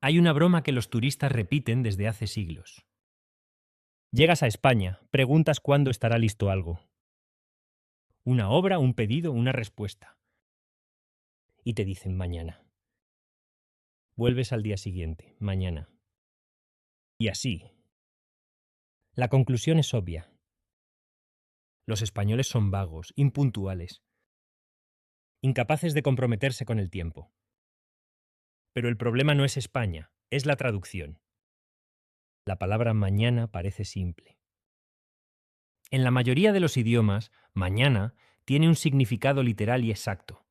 Hay una broma que los turistas repiten desde hace siglos. Llegas a España, preguntas cuándo estará listo algo. Una obra, un pedido, una respuesta. Y te dicen mañana. Vuelves al día siguiente, mañana. Y así. La conclusión es obvia. Los españoles son vagos, impuntuales, incapaces de comprometerse con el tiempo. Pero el problema no es España, es la traducción. La palabra mañana parece simple. En la mayoría de los idiomas, mañana tiene un significado literal y exacto.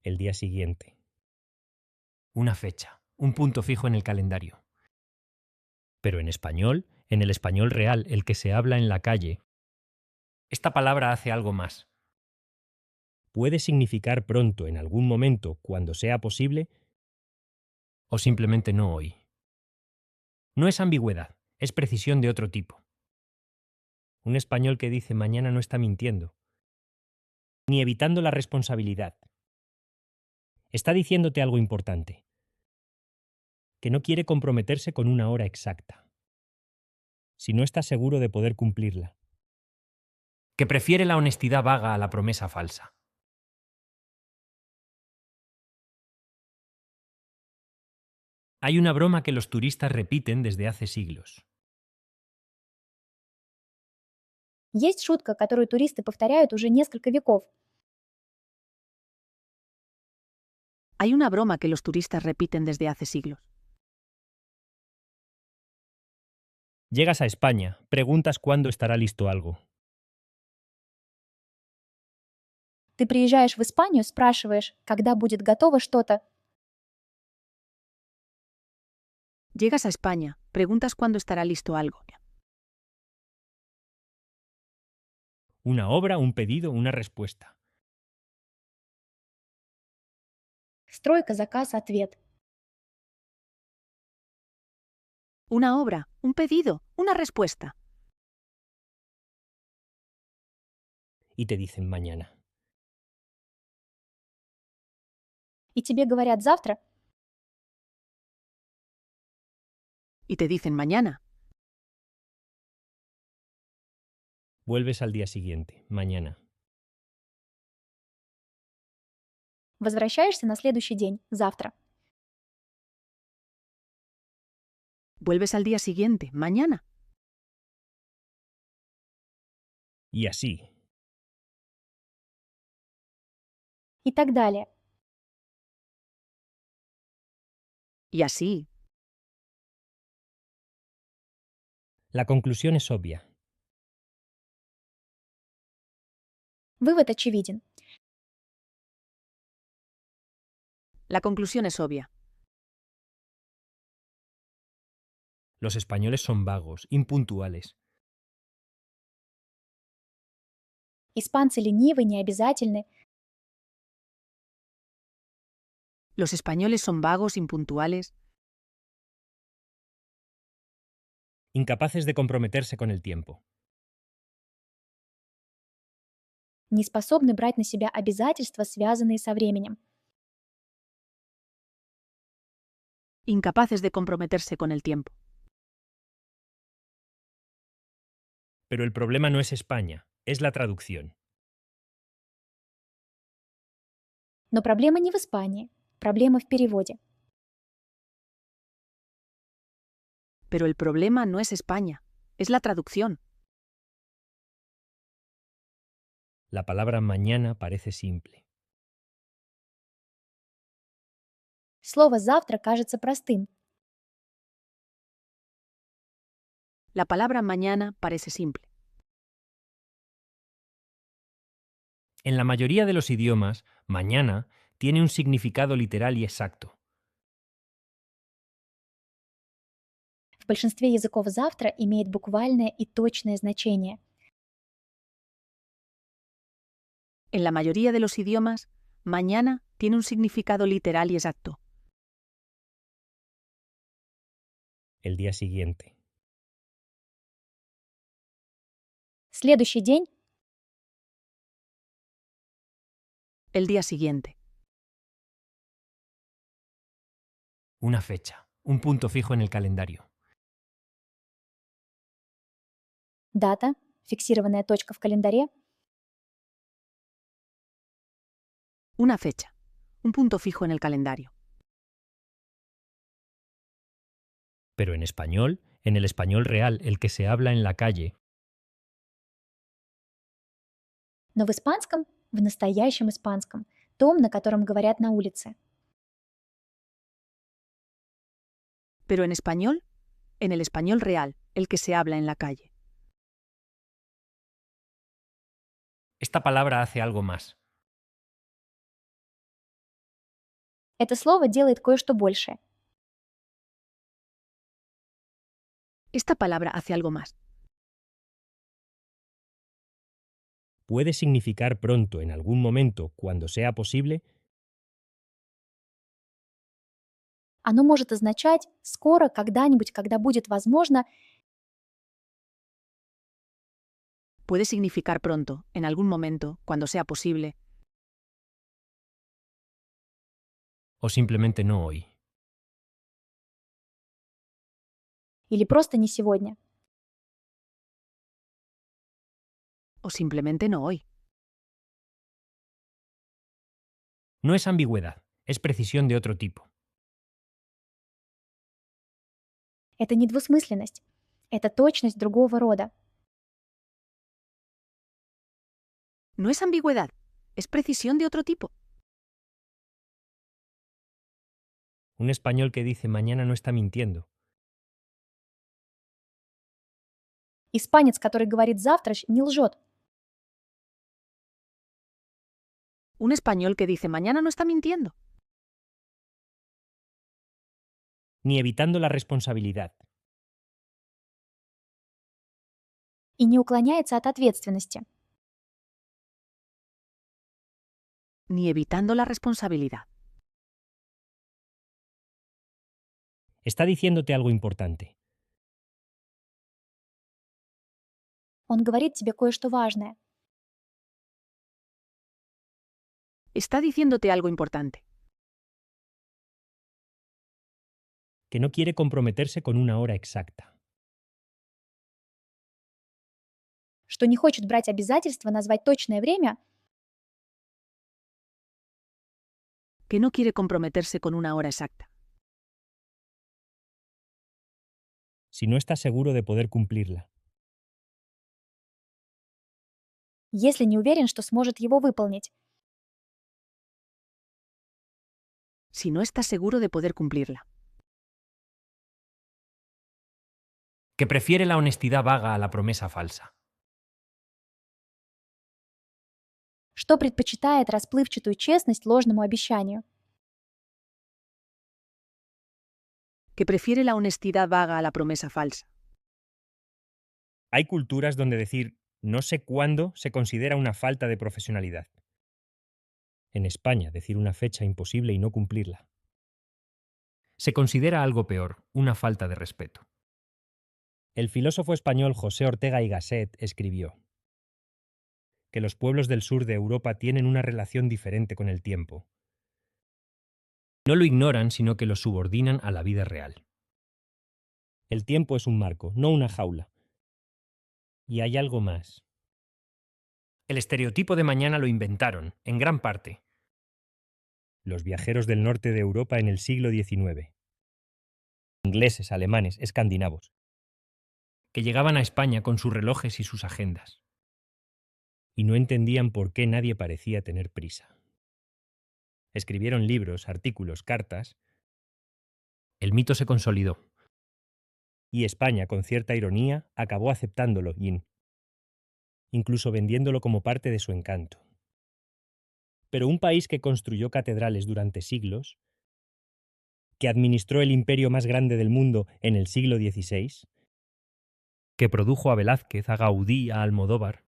El día siguiente. Una fecha, un punto fijo en el calendario. Pero en español, en el español real, el que se habla en la calle, esta palabra hace algo más. Puede significar pronto, en algún momento, cuando sea posible, o simplemente no hoy. No es ambigüedad, es precisión de otro tipo. Un español que dice mañana no está mintiendo, ni evitando la responsabilidad. Está diciéndote algo importante, que no quiere comprometerse con una hora exacta, si no está seguro de poder cumplirla. Que prefiere la honestidad vaga a la promesa falsa. Hay una broma que los turistas repiten desde hace siglos. Есть шутка, которую туристы повторяют уже несколько веков. Hay una broma que los turistas repiten desde hace siglos. Llegas a España, preguntas cuándo estará listo algo. Ты приезжаешь в Испанию, спрашиваешь, когда будет готово что-то. Llegas a España, preguntas cuándo estará listo algo. Una obra, un pedido, una respuesta. Стройка, заказ, ответ. Una obra, un pedido, una respuesta. Y te dicen mañana. И тебе говорят завтра. Y te dicen mañana. Vuelves al día siguiente, mañana. Возвращаешься на следующий день, завтра. Vuelves al día siguiente, mañana. Y así. И так далее. Y así. La conclusión es obvia. Вывод очевиден. La conclusión es obvia. Los españoles son vagos, impuntuales, Испанцы ленивы, необязательны, Los españoles son vagos, impuntuales, incapaces de comprometerse con el tiempo. не способны брать на себя обязательства, связанные со временем. incapaces de comprometerse con el tiempo. Pero el problema no es España, es la traducción. Но проблема не в Испании, проблема в переводе. Pero el problema no es España, es la traducción. La palabra mañana parece simple. Слово «завтра» кажется простым, La palabra mañana parece simple. En la mayoría de los idiomas, mañana tiene un significado literal y exacto. в большинстве языков «завтра» имеет буквальное и точное значение. En la mayoría de los idiomas, mañana tiene un significado literal y exacto. El día siguiente. Следующий день El día siguiente. Una fecha, un punto fijo en el calendario. Дата, фиксированная точка в календаре. Una fecha. Un punto fijo en el calendario. Pero en el español real, el que se habla en la calle, Но в испанском, в настоящем испанском, том, на котором говорят на улице. Pero en el español real, el que se habla en la calle. esta palabra hace algo más. Это слово делает кое-что большее. Esta palabra hace algo más. Puede significar pronto, en algún momento, cuando sea posible, Оно может означать скоро, когда-нибудь, когда будет возможно, Puede significar pronto, en algún momento, cuando sea posible, o simplemente no hoy. или просто не сегодня. o simplemente no hoy. No es ambigüedad, es precisión de otro tipo. Это не двусмысленность. Это точность другого рода. No es ambigüedad, es precisión de otro tipo. Un español que dice mañana no está mintiendo. Испанец, который говорит завтра, не лжет. Un español que dice mañana no está mintiendo. Ni evitando la responsabilidad. И не уклоняется от ответственности. Ni evitando la responsabilidad. Está diciéndote algo importante. Он говорит тебе кое-что важное. Está diciéndote algo importante. Que no quiere comprometerse con una hora exacta. Что не хочет брать обязательство назвать точное время, Que no quiere comprometerse con una hora exacta. Si no está seguro de poder cumplirla. если не уверен, что сможет его выполнить. Si no está seguro de poder cumplirla. Que prefiere la honestidad vaga a la promesa falsa. Что предпочитает расплывчатую честность ложному обещанию. Que prefiere la honestidad vaga a la promesa falsa. Hay culturas donde decir no sé cuándo se considera una falta de profesionalidad. En España, decir una fecha imposible y no cumplirla se considera algo peor, una falta de respeto. El filósofo español José Ortega y Gasset escribió que los pueblos del sur de Europa tienen una relación diferente con el tiempo. No lo ignoran, sino que lo subordinan a la vida real. El tiempo es un marco, no una jaula. Y hay algo más. El estereotipo de mañana lo inventaron, en gran parte, los viajeros del norte de Europa en el siglo XIX. Ingleses, alemanes, escandinavos, que llegaban a España con sus relojes y sus agendas. Y no entendían por qué nadie parecía tener prisa. Escribieron libros, artículos, cartas. El mito se consolidó. Y España, con cierta ironía, acabó aceptándolo y incluso vendiéndolo como parte de su encanto. Pero un país que construyó catedrales durante siglos, que administró el imperio más grande del mundo en el siglo XVI, que produjo a Velázquez, a Gaudí, a Almodóvar,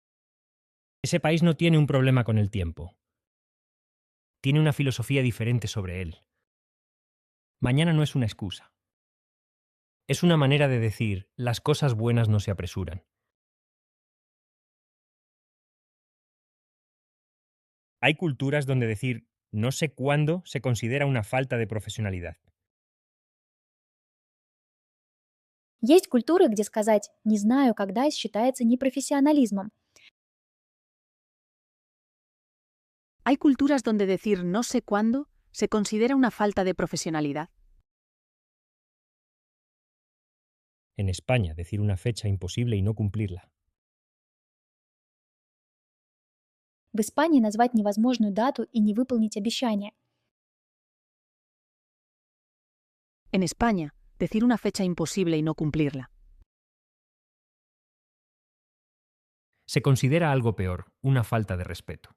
ese país no tiene un problema con el tiempo. Tiene una filosofía diferente sobre él. Mañana no es una excusa. Es una manera de decir, las cosas buenas no se apresuran. Hay culturas donde decir no sé cuándo se considera una falta de profesionalidad. Есть культуры, где сказать «не знаю, когда» считается непрофессионализмом. Hay culturas donde decir no sé cuándo se considera una falta de profesionalidad. En España, decir una fecha imposible y no cumplirla. В Испании назвать невозможную дату и не выполнить обещание. En España, decir una fecha imposible y no cumplirla. Se considera algo peor, una falta de respeto.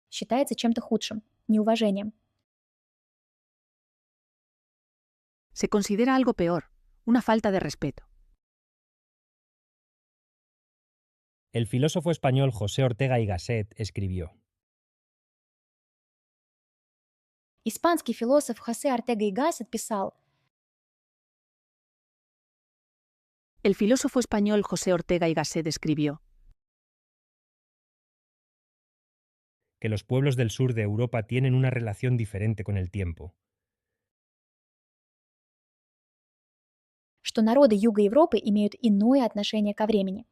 Считается чем-то худшим, неуважением. Se considera algo peor, una falta de respeto. El filósofo español José Ortega y Gasset escribió: Испанский философ Хосе Ортега y Gasset писал: El filósofo español José Ortega y Gasset escribió que los pueblos del sur de Europa tienen una relación diferente con el tiempo. что народы Юга Европы имеют иное отношение ко времени.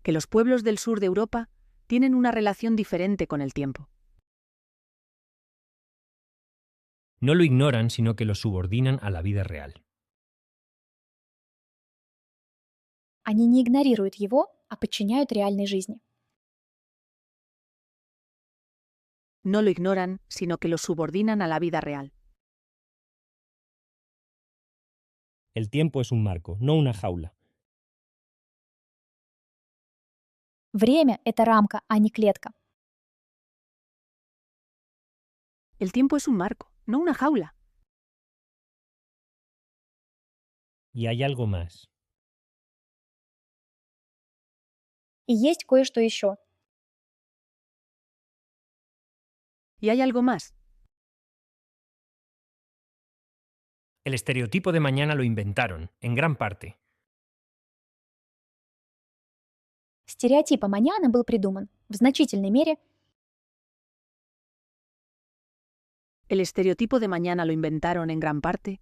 que los pueblos del sur de Europa tienen una relación diferente con el tiempo. No lo ignoran, sino que lo subordinan a la vida real. Они не игнорируют его, а подчиняют реальной жизни. No lo ignoran, sino que lo subordinan a la vida real. El tiempo es un marco, no una jaula. Время — это рамка, а не клетка. El tiempo es un marco, no una jaula. Y hay algo más. И есть кое-что еще. Y hay algo más. El estereotipo de mañana lo inventaron, en gran parte. Стереотип о Маньяна был придуман, в значительной мере, El estereotipo de mañana lo inventaron en gran parte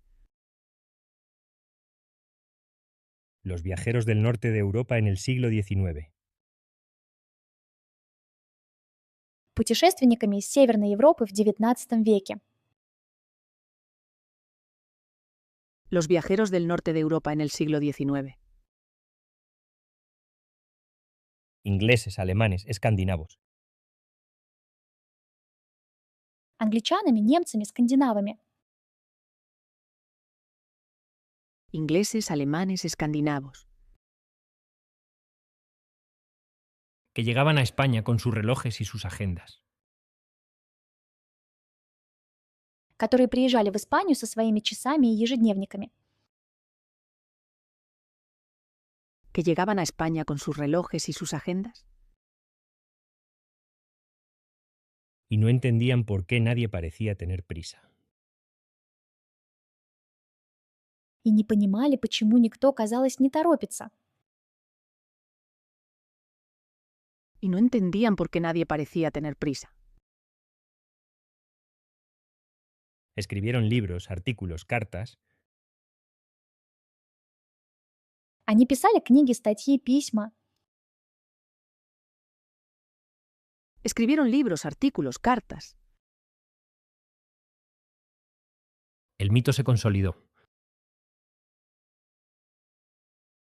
Los viajeros del norte de Europa en el siglo XIX. путешественниками из Северной Европы в XIX веке. los viajeros del norte de Europa en el siglo XIX. Ingleses, alemanes, escandinavos. Англичанами, немцами, скандинавами. Ingleses, alemanes, escandinavos. Que llegaban a España con sus relojes y sus agendas. Которые приезжали в Испанию со своими часами и ежедневниками. Que llegaban a España con sus relojes y sus agendas. Y no entendían por qué nadie parecía tener prisa. И не понимали, почему никто, казалось, не торопится. Y no entendían por qué nadie parecía tener prisa. Escribieron libros, artículos, cartas. Они писали книги, статьи, письма. Escribieron libros, artículos, cartas. El mito se consolidó.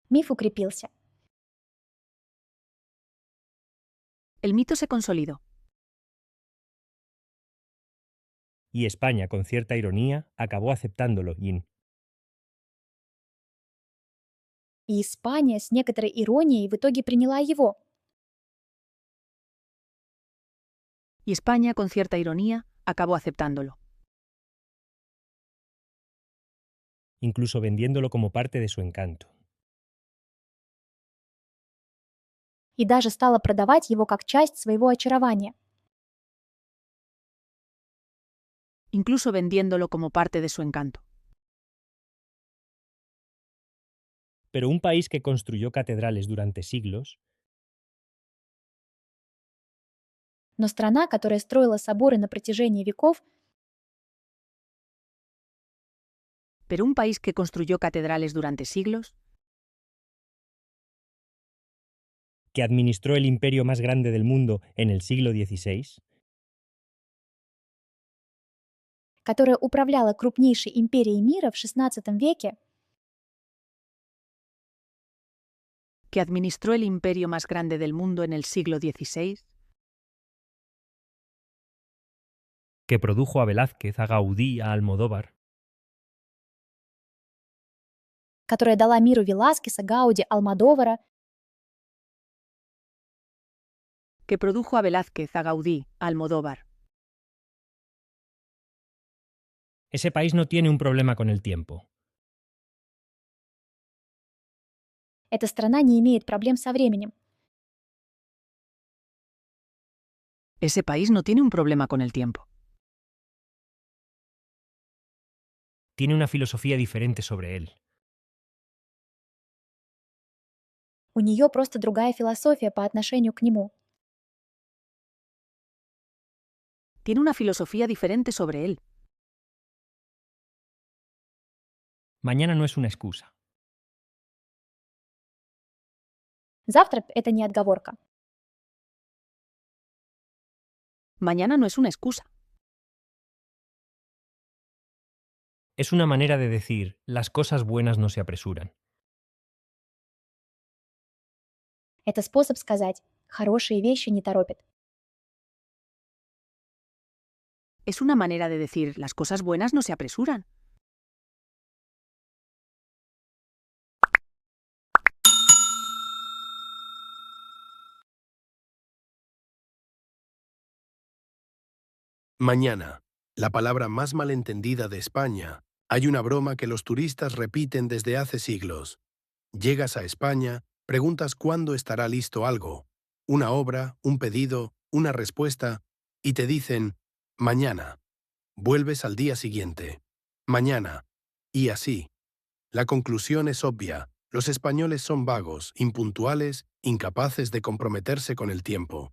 Миф укрепился. El mito se consolidó. Y España, con cierta ironía, acabó aceptándolo. И Испания с некоторой иронией в итоге приняла его. Y España, con cierta ironía, acabó aceptándolo. Incluso vendiéndolo como parte de su encanto. И даже стала продавать его как часть своего очарования. Incluso vendiéndolo como parte de su encanto. Pero un país que construyó catedrales durante siglos, Но страна, которая строила соборы на протяжении веков, Pero un país que construyó catedrales durante siglos, que administró el imperio más grande del mundo en el siglo XVI, которая управляла крупнейшей империей мира в XVI веке, que administró el imperio más grande del mundo en el siglo XVI, que produjo a Velázquez, a Gaudí, a Almodóvar, которая дала миру Веласкеса, Гауди, Алмодовара, que produjo a Velázquez, a Gaudí, a Almodóvar. ese país no tiene un problema con el tiempo. эта страна не имеет проблем со временем. Ese país no tiene un problema con el tiempo. Tiene una filosofía diferente sobre él. У нее просто другая философия по отношению к нему. Tiene una filosofía diferente sobre él. Mañana no es una excusa. Завтра — это не отговорка. Mañana no es una excusa. Es una manera de decir, las cosas buenas no se apresuran. Это способ сказать «хорошие вещи не торопят». Es una manera de decir, las cosas buenas no se apresuran. Mañana, la palabra más malentendida de España. Hay una broma que los turistas repiten desde hace siglos. Llegas a España, preguntas cuándo estará listo algo, una obra, un pedido, una respuesta, y te dicen, mañana. Vuelves al día siguiente. Mañana. Y así. La conclusión es obvia. Los españoles son vagos, impuntuales, incapaces de comprometerse con el tiempo.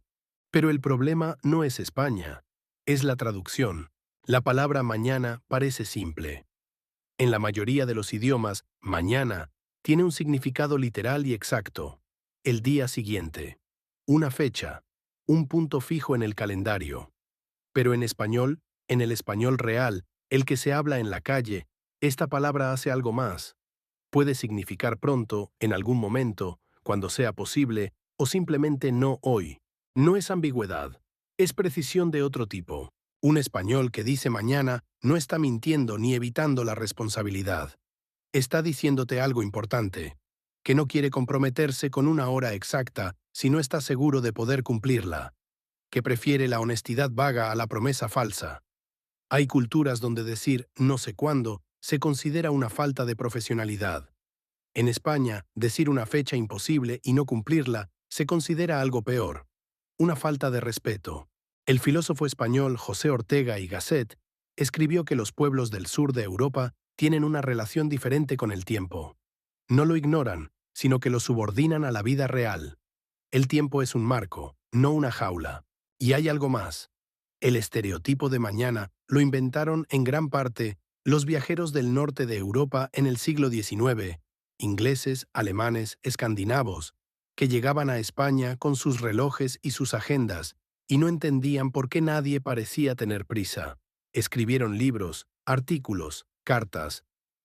Pero el problema no es España. Es la traducción. La palabra mañana parece simple. En la mayoría de los idiomas, mañana tiene un significado literal y exacto. El día siguiente. Una fecha. Un punto fijo en el calendario. Pero en español, en el español real, el que se habla en la calle, esta palabra hace algo más. Puede significar pronto, en algún momento, cuando sea posible, o simplemente no hoy. No es ambigüedad. Es precisión de otro tipo. Un español que dice mañana no está mintiendo ni evitando la responsabilidad. Está diciéndote algo importante, que no quiere comprometerse con una hora exacta si no está seguro de poder cumplirla, que prefiere la honestidad vaga a la promesa falsa. Hay culturas donde decir no sé cuándo se considera una falta de profesionalidad. En España, decir una fecha imposible y no cumplirla se considera algo peor, una falta de respeto. El filósofo español José Ortega y Gasset escribió que los pueblos del sur de Europa tienen una relación diferente con el tiempo. No lo ignoran, sino que lo subordinan a la vida real. El tiempo es un marco, no una jaula. Y hay algo más. El estereotipo de mañana lo inventaron en gran parte los viajeros del norte de Europa en el siglo XIX, ingleses, alemanes, escandinavos, que llegaban a España con sus relojes y sus agendas y no entendían por qué nadie parecía tener prisa. Escribieron libros, artículos, cartas.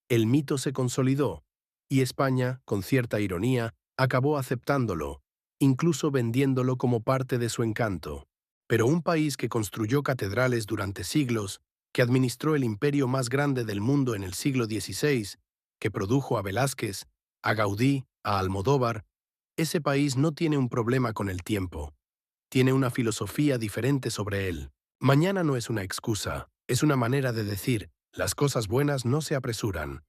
El mito se consolidó, y España, con cierta ironía, acabó aceptándolo, incluso vendiéndolo como parte de su encanto. Pero un país que construyó catedrales durante siglos, que administró el imperio más grande del mundo en el siglo XVI, que produjo a Velázquez, a Gaudí, a Almodóvar, ese país no tiene un problema con el tiempo. Tiene una filosofía diferente sobre él. Mañana no es una excusa, es una manera de decir, las cosas buenas no se apresuran.